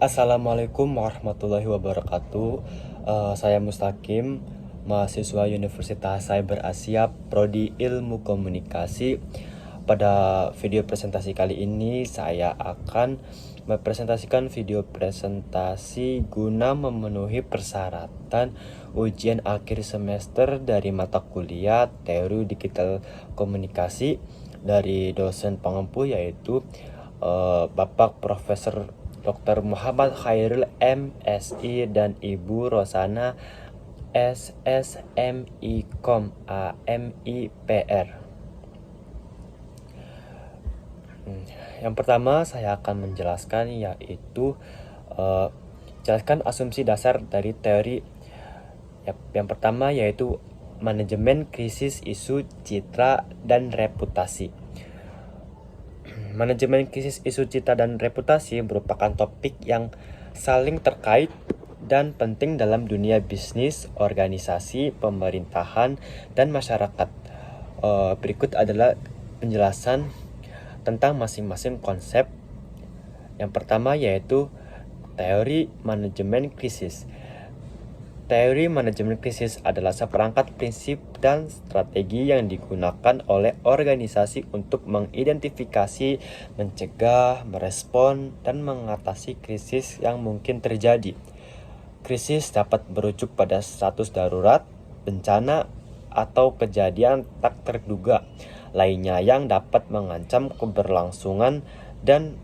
Assalamualaikum warahmatullahi wabarakatuh. Saya Mustaqim, mahasiswa Universitas Cyber Asia, Prodi Ilmu Komunikasi. Pada video presentasi kali ini saya akan mempresentasikan video presentasi guna memenuhi persyaratan ujian akhir semester dari mata kuliah Teori Digital Komunikasi dari dosen pengempu yaitu Bapak Profesor Dr. Muhammad Khairul MSI dan Ibu Rosana SSMIKOM AMIPR. Yang pertama saya akan menjelaskan yaitu jelaskan asumsi dasar dari teori. Yang pertama yaitu manajemen krisis isu citra dan reputasi. Manajemen krisis isu citra dan reputasi merupakan topik yang saling terkait dan penting dalam dunia bisnis, organisasi, pemerintahan, dan masyarakat. Berikut adalah penjelasan tentang masing-masing konsep. Yang pertama yaitu teori manajemen krisis. Teori manajemen krisis adalah seperangkat prinsip dan strategi yang digunakan oleh organisasi untuk mengidentifikasi, mencegah, merespon, dan mengatasi krisis yang mungkin terjadi. Krisis dapat merujuk pada status darurat, bencana, atau kejadian tak terduga lainnya yang dapat mengancam keberlangsungan dan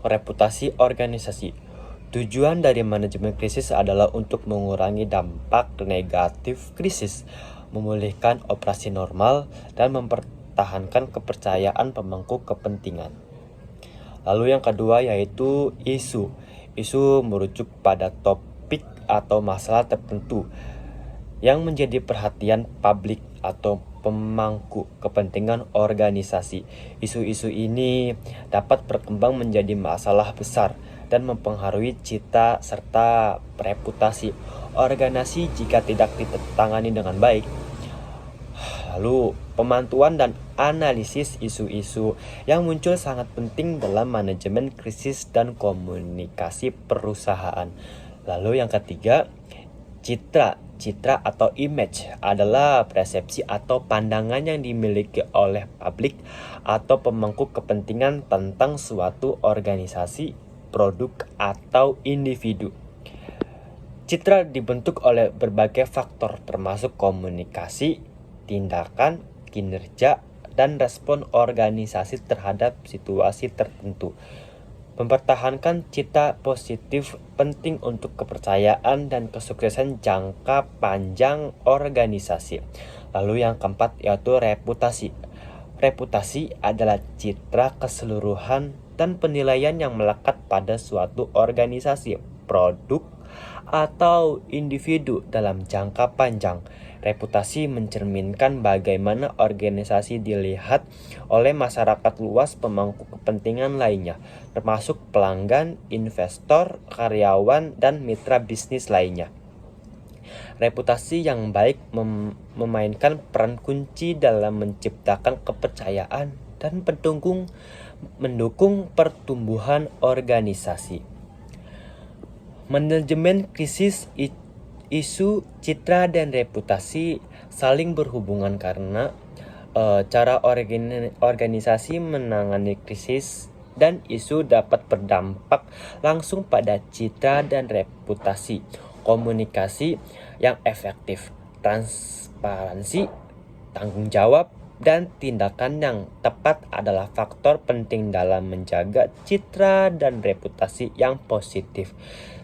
reputasi organisasi. Tujuan dari manajemen krisis adalah untuk mengurangi dampak negatif krisis, memulihkan operasi normal, dan mempertahankan kepercayaan pemangku kepentingan. Lalu yang kedua yaitu isu. Isu merujuk pada topik atau masalah tertentu yang menjadi perhatian publik atau pemangku kepentingan organisasi. Isu-isu ini dapat berkembang menjadi masalah besar dan mempengaruhi citra serta reputasi organisasi jika tidak ditangani dengan baik. Lalu, pemantauan dan analisis isu-isu yang muncul sangat penting dalam manajemen krisis dan komunikasi perusahaan. Lalu yang ketiga, citra atau image adalah persepsi atau pandangan yang dimiliki oleh publik atau pemangku kepentingan tentang suatu organisasi, produk, atau individu. Citra dibentuk oleh berbagai faktor termasuk komunikasi, tindakan, kinerja, dan respon organisasi terhadap situasi tertentu. Mempertahankan citra positif penting untuk kepercayaan dan kesuksesan jangka panjang organisasi. Lalu yang keempat yaitu reputasi. Reputasi adalah citra keseluruhan dan penilaian yang melekat pada suatu organisasi, produk, atau individu dalam jangka panjang. Reputasi mencerminkan bagaimana organisasi dilihat oleh masyarakat luas, pemangku kepentingan lainnya, termasuk pelanggan, investor, karyawan, dan mitra bisnis lainnya. Reputasi yang baik memainkan peran kunci dalam menciptakan kepercayaan dan mendukung pertumbuhan organisasi. Manajemen krisis isu, citra, dan reputasi saling berhubungan karena cara organisasi menangani krisis dan isu dapat berdampak langsung pada citra dan reputasi. Komunikasi yang efektif, transparansi, tanggung jawab, dan tindakan yang tepat adalah faktor penting dalam menjaga citra dan reputasi yang positif.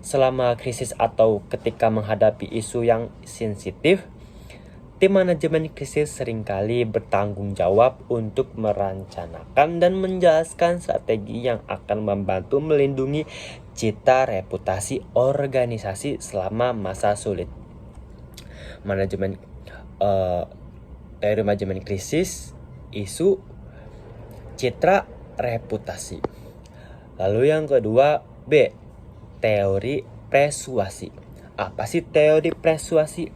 Selama krisis atau ketika menghadapi isu yang sensitif, tim manajemen krisis seringkali bertanggung jawab untuk merencanakan dan menjelaskan strategi yang akan membantu melindungi citra reputasi organisasi selama masa sulit. Teori manajemen krisis, isu, citra, reputasi. Lalu yang kedua, B. Teori persuasi. Apa sih teori persuasi?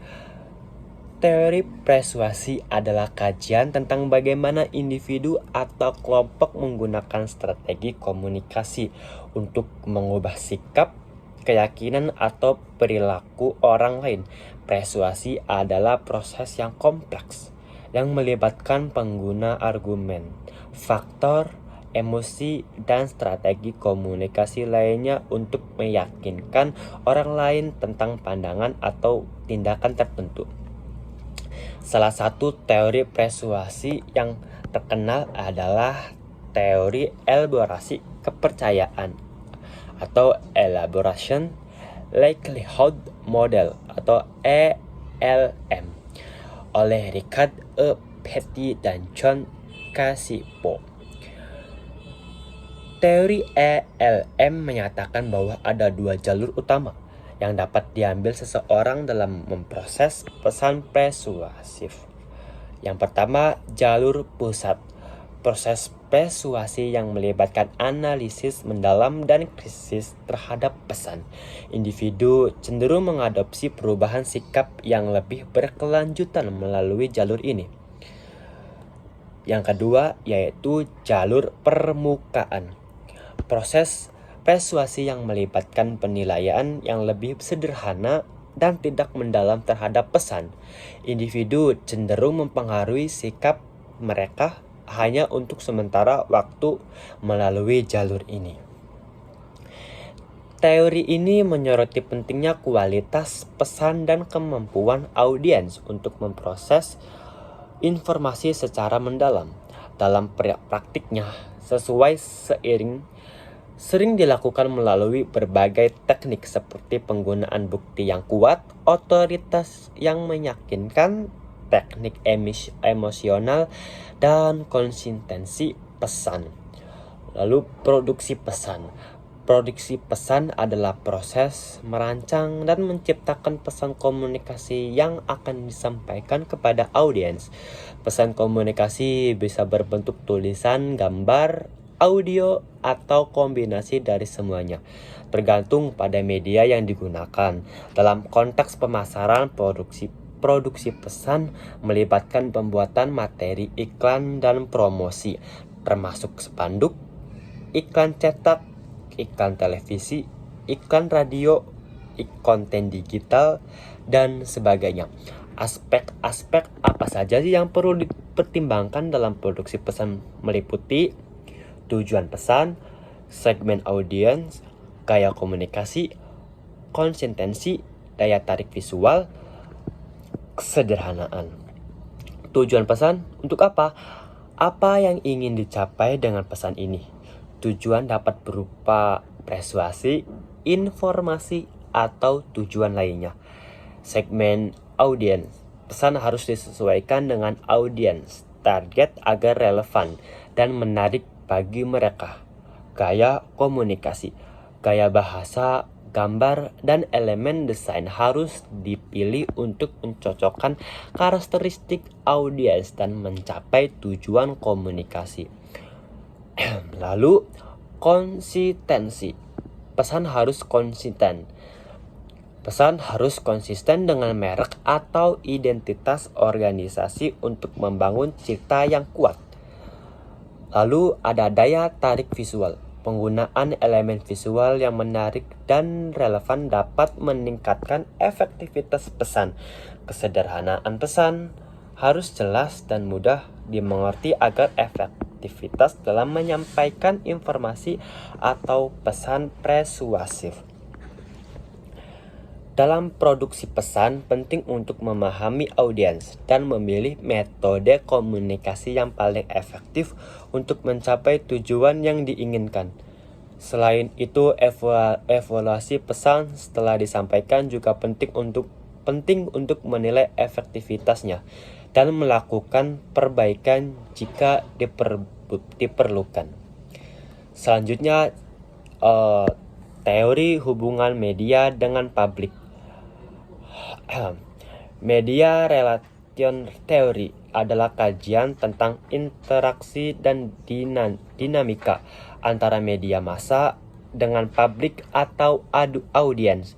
Teori persuasi adalah kajian tentang bagaimana individu atau kelompok menggunakan strategi komunikasi untuk mengubah sikap, keyakinan, atau perilaku orang lain. Persuasi adalah proses yang kompleks yang melibatkan pengguna argumen, faktor, emosi, dan strategi komunikasi lainnya untuk meyakinkan orang lain tentang pandangan atau tindakan tertentu. Salah satu teori persuasi yang terkenal adalah teori elaborasi kepercayaan atau Elaboration Likelihood Model atau ELM oleh Richard E. Petty dan John Cacipo. Teori ELM menyatakan bahwa ada dua jalur utama yang dapat diambil seseorang dalam memproses pesan persuasif. Yang pertama, jalur pusat. Proses persuasi yang melibatkan analisis mendalam dan kritis terhadap pesan. Individu cenderung mengadopsi perubahan sikap yang lebih berkelanjutan melalui jalur ini. Yang kedua, yaitu jalur permukaan. Proses persuasi yang melibatkan penilaian yang lebih sederhana dan tidak mendalam terhadap pesan. Individu cenderung mempengaruhi sikap mereka hanya untuk sementara waktu melalui jalur ini. Teori ini menyoroti pentingnya kualitas pesan dan kemampuan audiens untuk memproses informasi secara mendalam. Dalam praktiknya, sering dilakukan melalui berbagai teknik seperti penggunaan bukti yang kuat, otoritas yang meyakinkan, teknik emosional, dan konsistensi pesan. Lalu produksi pesan. Produksi pesan adalah proses merancang dan menciptakan pesan komunikasi yang akan disampaikan kepada audiens. Pesan komunikasi bisa berbentuk tulisan, gambar, audio, atau kombinasi dari semuanya, tergantung pada media yang digunakan. Dalam konteks pemasaran, produksi pesan melibatkan pembuatan materi iklan dan promosi, termasuk spanduk, iklan cetak, iklan televisi, iklan radio, konten digital, dan sebagainya. Aspek-aspek apa saja sih yang perlu dipertimbangkan dalam produksi pesan meliputi tujuan pesan, segmen audiens, gaya komunikasi, konsistensi, daya tarik visual, kesederhanaan. Tujuan pesan untuk apa? Apa yang ingin dicapai dengan pesan ini? Tujuan dapat berupa persuasi, informasi, atau tujuan lainnya. Segmen audiens. Pesan harus disesuaikan dengan audiens target agar relevan dan menarik bagi mereka. Gaya komunikasi, gaya bahasa, gambar, dan elemen desain harus dipilih untuk mencocokkan karakteristik audiens dan mencapai tujuan komunikasi. Lalu, konsistensi. Pesan harus konsisten. Pesan harus konsisten dengan merek atau identitas organisasi untuk membangun citra yang kuat. Lalu ada daya tarik visual. Penggunaan elemen visual yang menarik dan relevan dapat meningkatkan efektivitas pesan. Kesederhanaan pesan harus jelas dan mudah dimengerti agar efektivitas dalam menyampaikan informasi atau pesan persuasif. Dalam produksi pesan, penting untuk memahami audiens dan memilih metode komunikasi yang paling efektif untuk mencapai tujuan yang diinginkan. Selain itu, evaluasi pesan setelah disampaikan juga penting untuk menilai efektivitasnya dan melakukan perbaikan jika diperlukan. Selanjutnya, teori hubungan media dengan publik. Media relation theory adalah kajian tentang interaksi dan dinamika antara media massa dengan publik atau audiens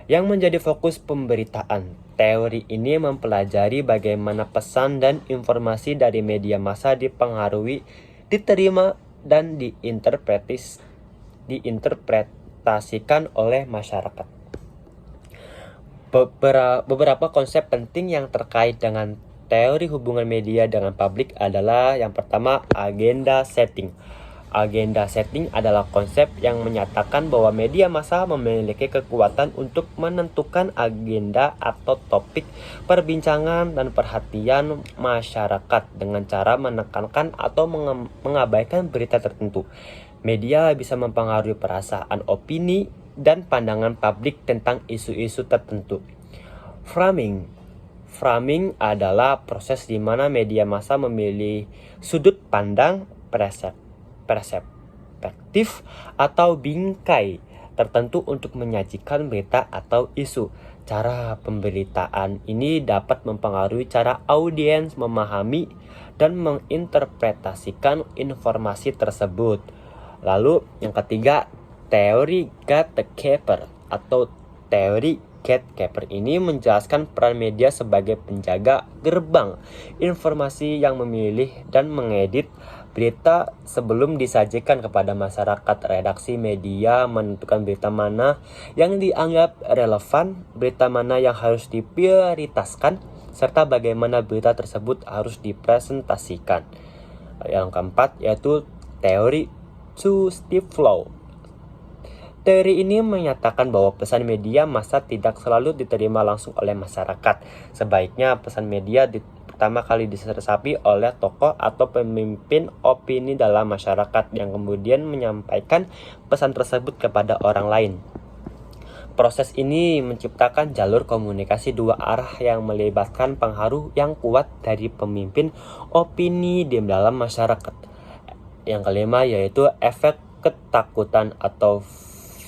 yang menjadi fokus pemberitaan. Teori ini mempelajari bagaimana pesan dan informasi dari media massa dipengaruhi, diterima, dan diinterpretasikan oleh masyarakat. Beberapa konsep penting yang terkait dengan teori hubungan media dengan publik adalah yang pertama, agenda setting. Agenda setting adalah konsep yang menyatakan bahwa media massa memiliki kekuatan untuk menentukan agenda atau topik perbincangan dan perhatian masyarakat dengan cara menekankan atau mengabaikan berita tertentu. Media bisa mempengaruhi perasaan, opini, dan pandangan publik tentang isu-isu tertentu. Framing adalah proses di mana media massa memilih sudut pandang, perspektif, atau bingkai tertentu untuk menyajikan berita atau isu. Cara pemberitaan ini dapat mempengaruhi cara audiens memahami dan menginterpretasikan informasi tersebut. Lalu yang ketiga, teori gatekeeper atau teori gatekeeper ini menjelaskan peran media sebagai penjaga gerbang informasi yang memilih dan mengedit berita sebelum disajikan kepada masyarakat. Redaksi media menentukan berita mana yang dianggap relevan, berita mana yang harus diprioritaskan, serta bagaimana berita tersebut harus dipresentasikan. Yang keempat yaitu teori two-step flow. Teori ini menyatakan bahwa pesan media massa tidak selalu diterima langsung oleh masyarakat. Sebaiknya pesan media pertama kali diresapi oleh tokoh atau pemimpin opini dalam masyarakat yang kemudian menyampaikan pesan tersebut kepada orang lain. Proses ini menciptakan jalur komunikasi dua arah yang melibatkan pengaruh yang kuat dari pemimpin opini di dalam masyarakat. Yang kelima yaitu efek ketakutan atau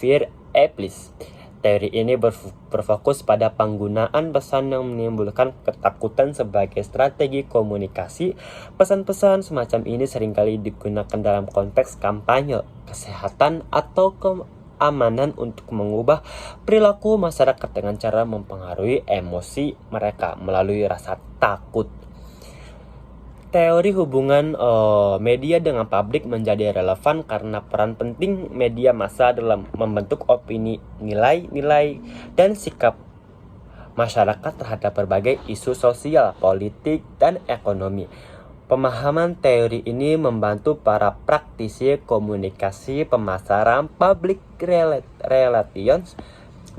fear applis. Teori ini berfokus pada penggunaan pesan yang menimbulkan ketakutan sebagai strategi komunikasi. Pesan-pesan semacam ini seringkali digunakan dalam konteks kampanye, kesehatan, atau keamanan untuk mengubah perilaku masyarakat dengan cara mempengaruhi emosi mereka melalui rasa takut. Teori hubungan media dengan publik menjadi relevan karena peran penting media massa dalam membentuk opini, nilai-nilai, dan sikap masyarakat terhadap berbagai isu sosial, politik, dan ekonomi. Pemahaman teori ini membantu para praktisi komunikasi, pemasaran, public relations,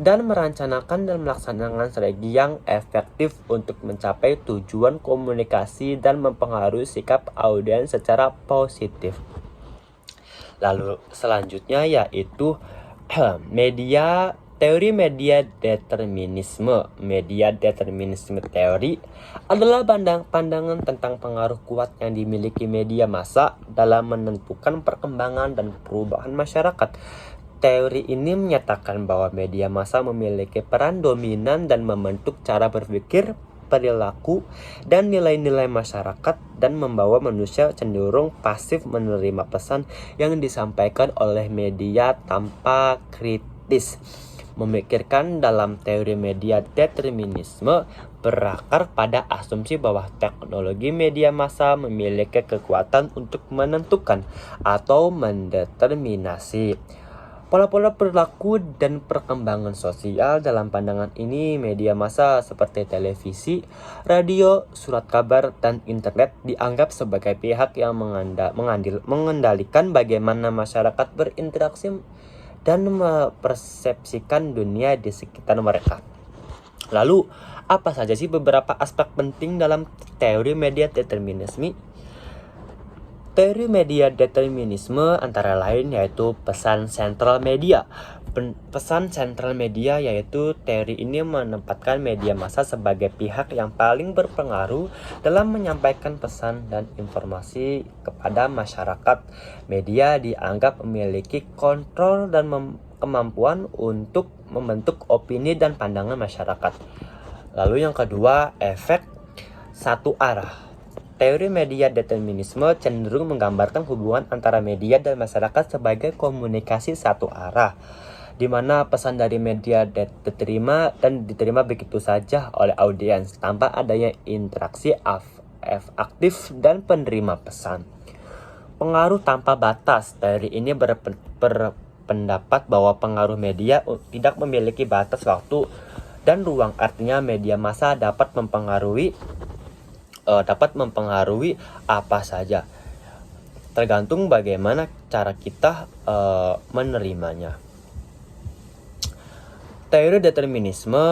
dan merencanakan dan melaksanakan strategi yang efektif untuk mencapai tujuan komunikasi dan mempengaruhi sikap audiens secara positif. Lalu selanjutnya yaitu teori media determinisme. Media determinisme teori adalah pandangan tentang pengaruh kuat yang dimiliki media massa dalam menentukan perkembangan dan perubahan masyarakat. Teori ini menyatakan bahwa media massa memiliki peran dominan dan membentuk cara berpikir, perilaku, dan nilai-nilai masyarakat, dan membawa manusia cenderung pasif menerima pesan yang disampaikan oleh media tanpa kritis. Memikirkan dalam teori media determinisme berakar pada asumsi bahwa teknologi media massa memiliki kekuatan untuk menentukan atau mendeterminasi pola-pola perilaku dan perkembangan sosial. Dalam pandangan ini, media massa seperti televisi, radio, surat kabar, dan internet dianggap sebagai pihak yang mengendalikan bagaimana masyarakat berinteraksi dan mempersepsikan dunia di sekitar mereka. Lalu, apa saja sih beberapa aspek penting dalam teori media determinisme? Teori media determinisme antara lain yaitu pesan sentral media. Pesan sentral media yaitu teori ini menempatkan media massa sebagai pihak yang paling berpengaruh dalam menyampaikan pesan dan informasi kepada masyarakat. Media dianggap memiliki kontrol dan kemampuan untuk membentuk opini dan pandangan masyarakat. Lalu yang kedua, efek satu arah. Teori media determinisme cenderung menggambarkan hubungan antara media dan masyarakat sebagai komunikasi satu arah, di mana pesan dari media diterima dan diterima begitu saja oleh audiens tanpa adanya interaksi aktif dan penerima pesan. Pengaruh tanpa batas. Teori ini berpendapat bahwa pengaruh media tidak memiliki batas waktu dan ruang. Artinya media massa dapat mempengaruhi apa saja, tergantung bagaimana cara kita menerimanya. Teori determinisme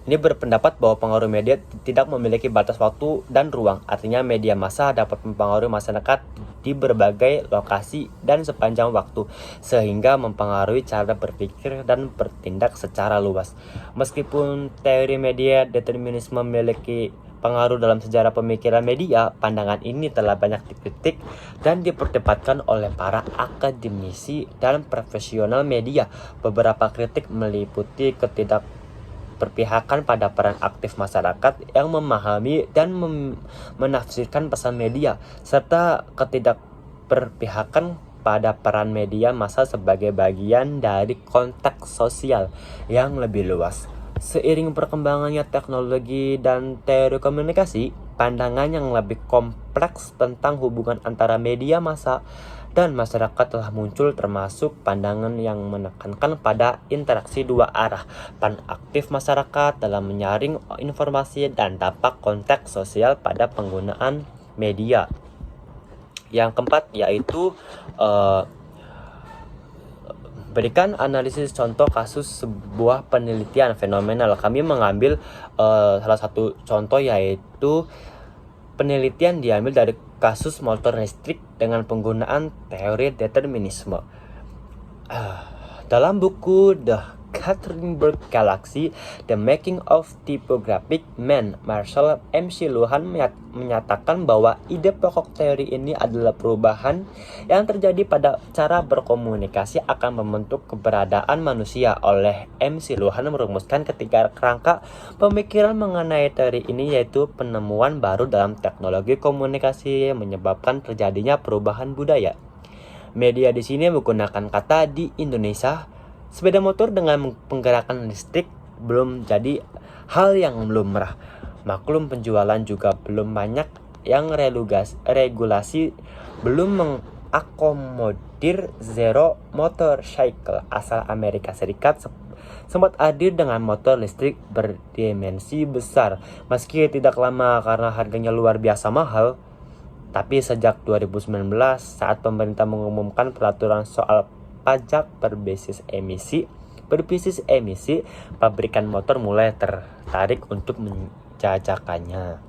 ini berpendapat bahwa pengaruh media tidak memiliki batas waktu dan ruang. Artinya media massa dapat mempengaruhi masyarakat di berbagai lokasi dan sepanjang waktu, sehingga mempengaruhi cara berpikir dan bertindak secara luas. Meskipun teori media determinisme memiliki pengaruh dalam sejarah pemikiran media, pandangan ini telah banyak dikritik dan diperdebatkan oleh para akademisi dan profesional media. Beberapa kritik meliputi ketidakberpihakan pada peran aktif masyarakat yang memahami dan menafsirkan pesan media, serta ketidakberpihakan pada peran media massa sebagai bagian dari konteks sosial yang lebih luas. Seiring perkembangannya teknologi dan teori komunikasi, pandangan yang lebih kompleks tentang hubungan antara media massa dan masyarakat telah muncul, termasuk pandangan yang menekankan pada interaksi dua arah, peran aktif masyarakat dalam menyaring informasi, dan dampak konteks sosial pada penggunaan media. Yang keempat yaitu berikan analisis contoh kasus sebuah penelitian fenomenal. Kami mengambil salah satu contoh, yaitu penelitian diambil dari kasus motor listrik dengan penggunaan teori determinisme. Dalam buku The Katerinberg Galaxy, The Making of Typographic Man, Marshall MC Luhan menyatakan bahwa ide pokok teori ini adalah perubahan yang terjadi pada cara berkomunikasi akan membentuk keberadaan manusia. Oleh MC Luhan merumuskan ketiga kerangka pemikiran mengenai teori ini, yaitu penemuan baru dalam teknologi komunikasi yang menyebabkan terjadinya perubahan budaya. Media di sini menggunakan kata di Indonesia. Sepeda motor dengan penggerakan listrik belum jadi hal yang lumrah. Maklum penjualan juga belum banyak, yang regulasi belum mengakomodir. Zero Motorcycle asal Amerika Serikat sempat hadir dengan motor listrik berdimensi besar, meski tidak lama karena harganya luar biasa mahal. Tapi sejak 2019, saat pemerintah mengumumkan peraturan soal pajak berbasis emisi, pabrikan motor mulai tertarik untuk menjajakannya.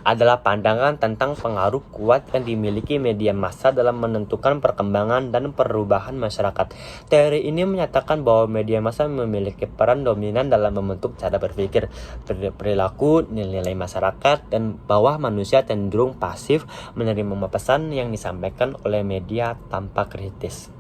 Adalah pandangan tentang pengaruh kuat yang dimiliki media massa dalam menentukan perkembangan dan perubahan masyarakat. Teori ini menyatakan bahwa media massa memiliki peran dominan dalam membentuk cara berpikir, perilaku, nilai-nilai masyarakat, dan bahwa manusia cenderung pasif menerima pesan yang disampaikan oleh media tanpa kritis.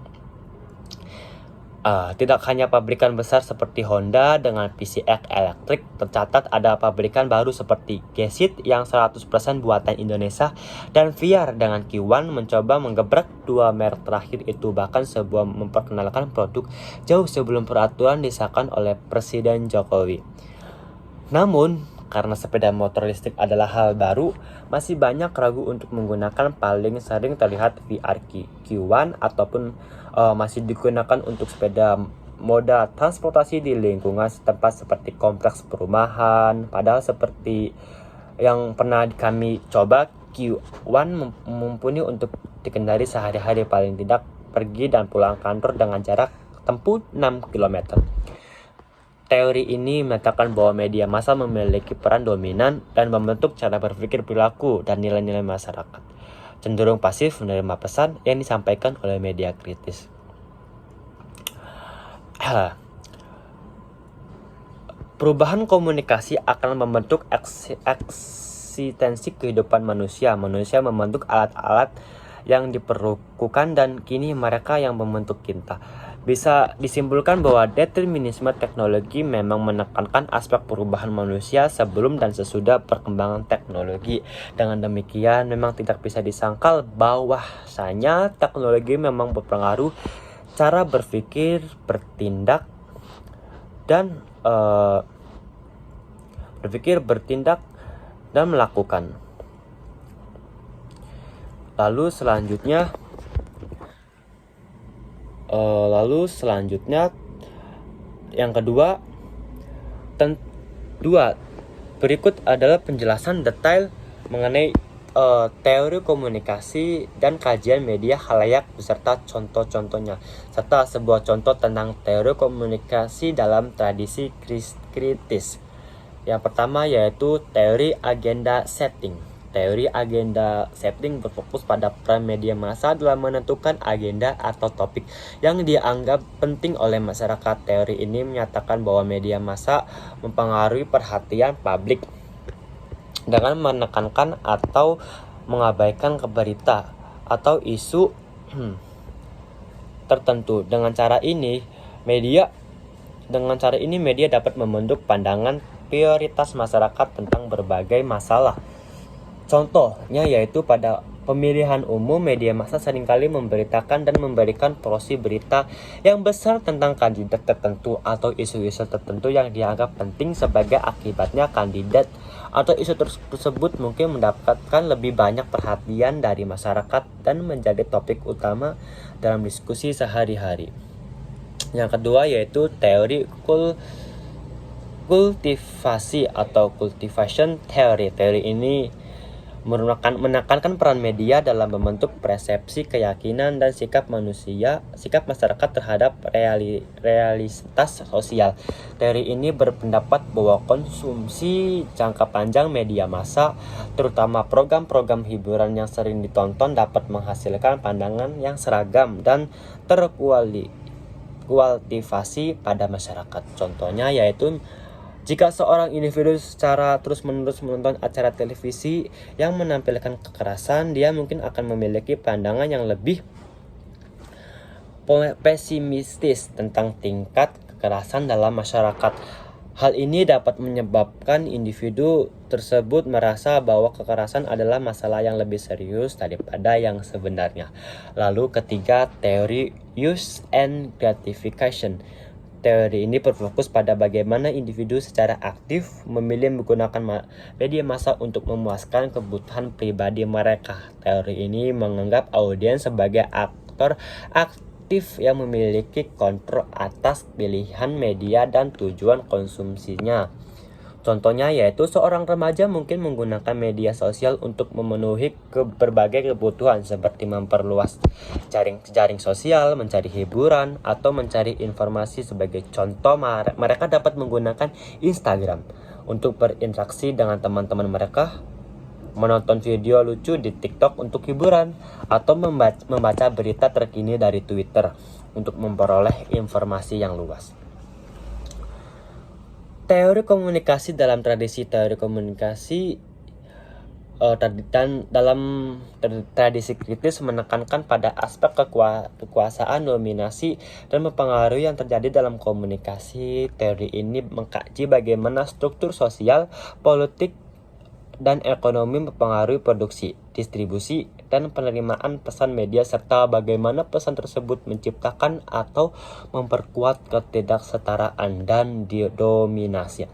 Tidak hanya pabrikan besar seperti Honda dengan PCX elektrik, tercatat ada pabrikan baru seperti Gesit yang 100% buatan Indonesia, dan VR dengan Q1 mencoba menggebrak dua merek terakhir itu, bahkan sebuah memperkenalkan produk jauh sebelum peraturan disahkan oleh Presiden Jokowi. Namun, karena sepeda motor listrik adalah hal baru, masih banyak ragu untuk menggunakan. Paling sering terlihat VR Q1 ataupun masih digunakan untuk sepeda moda transportasi di lingkungan setempat seperti kompleks perumahan. Padahal seperti yang pernah kami coba, Q1 mumpuni untuk dikendari sehari-hari, paling tidak pergi dan pulang kantor dengan jarak tempuh 6 km. Teori ini menyatakan bahwa media massa memiliki peran dominan dan membentuk cara berpikir, perilaku, dan nilai-nilai masyarakat. Cenderung pasif menerima pesan yang disampaikan oleh media kritis. Perubahan komunikasi akan membentuk eksistensi kehidupan manusia. Manusia membentuk alat-alat yang diperlukan, dan kini mereka yang membentuk kita. Bisa disimpulkan bahwa determinisme teknologi memang menekankan aspek perubahan manusia sebelum dan sesudah perkembangan teknologi. Dengan demikian, memang tidak bisa disangkal bahwasanya teknologi memang berpengaruh cara berpikir, bertindak, dan melakukan. Lalu selanjutnya yang kedua, berikut adalah penjelasan detail mengenai teori komunikasi dan kajian media khalayak beserta contoh-contohnya, serta sebuah contoh tentang teori komunikasi dalam tradisi kritis. Yang pertama yaitu teori agenda setting. Teori agenda setting berfokus pada peran media massa dalam menentukan agenda atau topik yang dianggap penting oleh masyarakat. Teori ini menyatakan bahwa media massa mempengaruhi perhatian publik dengan menekankan atau mengabaikan berita atau isu tertentu. Dengan cara ini media dapat membentuk pandangan prioritas masyarakat tentang berbagai masalah. Contohnya yaitu pada pemilihan umum, media massa seringkali memberitakan dan memberikan porsi berita yang besar tentang kandidat tertentu atau isu-isu tertentu yang dianggap penting. Sebagai akibatnya, kandidat atau isu tersebut mungkin mendapatkan lebih banyak perhatian dari masyarakat dan menjadi topik utama dalam diskusi sehari-hari. Yang kedua yaitu teori kultivasi atau cultivation theory. Teori ini menekankan peran media dalam membentuk persepsi, keyakinan, dan sikap masyarakat terhadap realitas sosial. Teori ini berpendapat bahwa konsumsi jangka panjang media massa, terutama program-program hiburan yang sering ditonton, dapat menghasilkan pandangan yang seragam dan terkultivasi pada masyarakat. Contohnya yaitu jika seorang individu secara terus-menerus menonton acara televisi yang menampilkan kekerasan, dia mungkin akan memiliki pandangan yang lebih pesimistis tentang tingkat kekerasan dalam masyarakat. Hal ini dapat menyebabkan individu tersebut merasa bahwa kekerasan adalah masalah yang lebih serius daripada yang sebenarnya. Lalu ketiga, teori use and gratification. Teori ini berfokus pada bagaimana individu secara aktif memilih menggunakan media massa untuk memuaskan kebutuhan pribadi mereka. Teori ini menganggap audiens sebagai aktor aktif yang memiliki kontrol atas pilihan media dan tujuan konsumsinya. Contohnya yaitu seorang remaja mungkin menggunakan media sosial untuk memenuhi berbagai kebutuhan seperti memperluas jaring sosial, mencari hiburan, atau mencari informasi. Sebagai contoh, mereka dapat menggunakan Instagram untuk berinteraksi dengan teman-teman mereka, menonton video lucu di TikTok untuk hiburan, atau membaca berita terkini dari Twitter untuk memperoleh informasi yang luas. Teori komunikasi dalam tradisi teori komunikasi dan dalam tradisi kritis menekankan pada aspek kekuasaan, dominasi, dan mempengaruhi yang terjadi dalam komunikasi. Teori ini mengkaji bagaimana struktur sosial, politik, dan ekonomi mempengaruhi produksi, distribusi, dan penerimaan pesan media, serta bagaimana pesan tersebut menciptakan atau memperkuat ketidaksetaraan dan dominasi.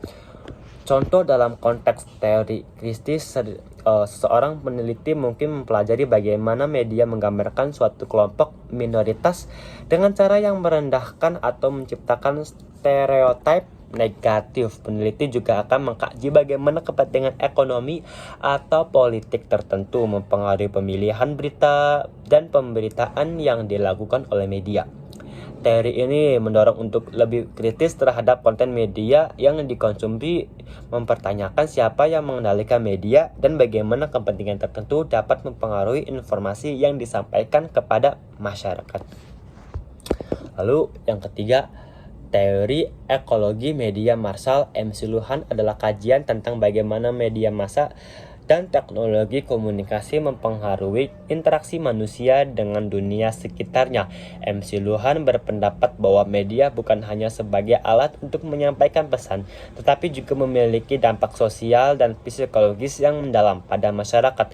Contoh dalam konteks teori kritis, seorang peneliti mungkin mempelajari bagaimana media menggambarkan suatu kelompok minoritas dengan cara yang merendahkan atau menciptakan stereotip negatif. Peneliti juga akan mengkaji bagaimana kepentingan ekonomi atau politik tertentu mempengaruhi pemilihan berita dan pemberitaan yang dilakukan oleh media. Teori ini mendorong untuk lebih kritis terhadap konten media yang dikonsumsi, mempertanyakan siapa yang mengendalikan media dan bagaimana kepentingan tertentu dapat mempengaruhi informasi yang disampaikan kepada masyarakat. Lalu yang ketiga, teori ekologi media. Marshall M. Luhan adalah kajian tentang bagaimana media massa dan teknologi komunikasi mempengaruhi interaksi manusia dengan dunia sekitarnya. MC Luhan berpendapat bahwa media bukan hanya sebagai alat untuk menyampaikan pesan, tetapi juga memiliki dampak sosial dan psikologis yang mendalam pada masyarakat.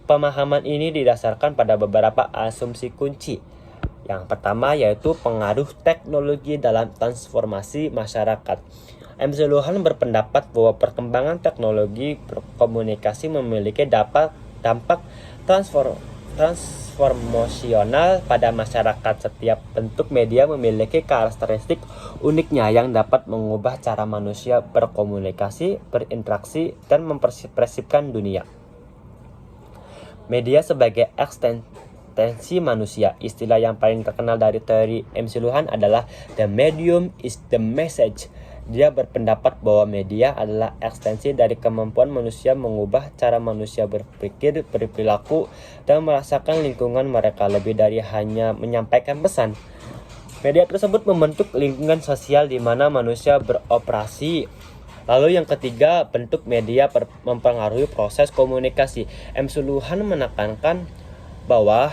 Pemahaman ini didasarkan pada beberapa asumsi kunci. Yang pertama yaitu pengaruh teknologi dalam transformasi masyarakat. MC Luhan berpendapat bahwa perkembangan teknologi komunikasi memiliki dampak transformasional pada masyarakat. Setiap bentuk media memiliki karakteristik uniknya yang dapat mengubah cara manusia berkomunikasi, berinteraksi, dan mempersepsikan dunia. Media sebagai ekstensi manusia. Istilah yang paling terkenal dari teori MC Luhan adalah "the medium is the message". Dia berpendapat bahwa media adalah ekstensi dari kemampuan manusia mengubah cara manusia berpikir, berperilaku, dan merasakan lingkungan mereka lebih dari hanya menyampaikan pesan. Media tersebut membentuk lingkungan sosial di mana manusia beroperasi. Lalu yang ketiga, bentuk media mempengaruhi proses komunikasi. MC Luhan menekankan bahwa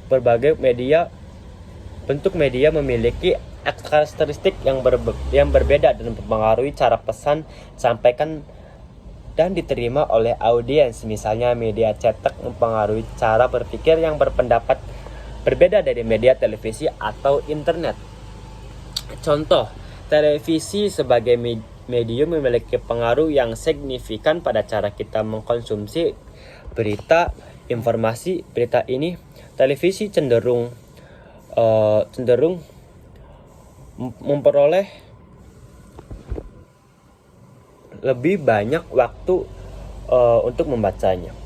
berbagai bentuk media memiliki karakteristik yang berbeda dan mempengaruhi cara pesan disampaikan dan diterima oleh audiens. Misalnya media cetak mempengaruhi cara berpikir yang berpendapat berbeda dari media televisi atau internet. Contoh, televisi sebagai medium memiliki pengaruh yang signifikan pada cara kita mengkonsumsi berita, informasi. Berita ini, televisi cenderung memperoleh lebih banyak waktu untuk membacanya.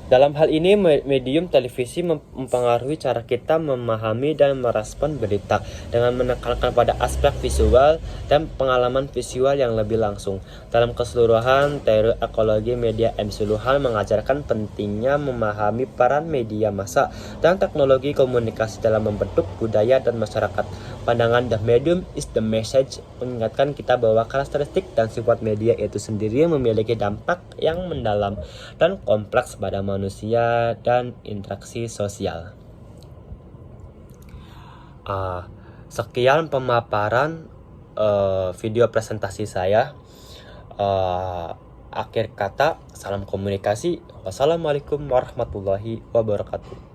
Dalam hal ini, medium televisi mempengaruhi cara kita memahami dan merespon berita dengan menekankan pada aspek visual dan pengalaman visual yang lebih langsung. Dalam keseluruhan, teori ekologi media MC Luhan mengajarkan pentingnya memahami peran media massa dan teknologi komunikasi dalam membentuk budaya dan masyarakat. Pandangan "the medium is the message" mengingatkan kita bahwa karakteristik dan sifat media itu sendiri memiliki dampak yang mendalam dan kompleks pada manusia dan interaksi sosial. Sekian pemaparan video presentasi saya. Akhir kata, salam komunikasi. Wassalamualaikum warahmatullahi wabarakatuh.